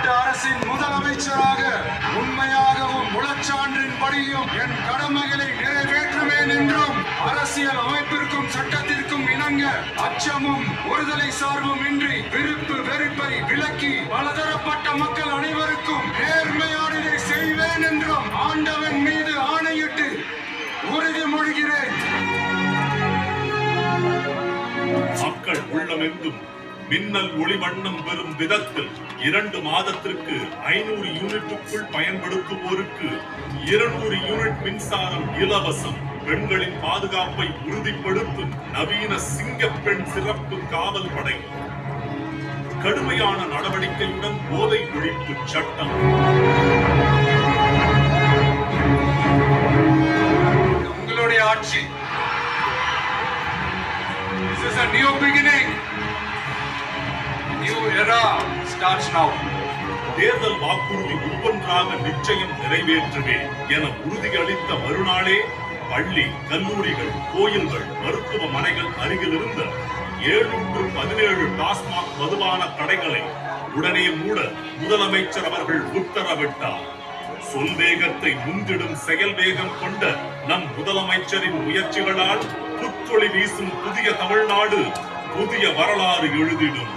தமிழ்நாட்டு அரசின் முதலமைச்சராக உண்மையாகவும் முழச்சான்றின்படியும் என் கடமைகளை நிறைவேற்றுவேன் என்றும் அரசியல் அமைப்பிற்கும் சட்டத்திற்கும் இணங்க அச்சமும் ஒருதலை சார்பும் இன்றி விருப்பு வெறுப்பை விலக்கி பலதரப்பட்ட மக்கள் அனைவருக்கும் நேர்மையானதை செய்வேன் என்றும் ஆண்டவன் மீது ஆணையிட்டு உறுதிமொழிகிறேன். மக்கள் உள்ளமெங்கும் மின்னல் ஒளி வண்ணம் பெறும் விதத்தில் 2 மாதத்திற்கு 500 யூனிட்டுக்குள் பயன்படுத்துவோருக்கு 200 யூனிட் மின்சாரம் இலவசம். பெண்களின் பாதுகாப்பை உறுதிப்படுத்தும் நவீன சிங்கப்பெண் சிறப்பு காவல் படை. கடுமையான நடவடிக்கையுடன் போதை ஒழிப்பு சட்டம். உங்களுடைய ஆட்சி. This is a new beginning. New era starts now. தேர்தல் வாக்குறுதி ஒவ்வொன்றாக நிச்சயம் நிறைவேற்றுவேன் என உறுதியளித்த மறுநாளே பள்ளி, கல்லூரிகள், கோயில்கள், மருத்துவமனைகள் அருகில் இருந்த 717 டாஸ்மாக் மதுபான கடைகளை உடனே மூட முதலமைச்சர் அவர்கள் உத்தரவிட்டார். சொல் வேகத்தை முந்திடும் செயல் வேகம் கொண்ட நம் முதலமைச்சரின் முயற்சிகளால் புத்தொளி வீசும் புதிய தமிழ்நாடு புதிய வரலாறு எழுதிடும்.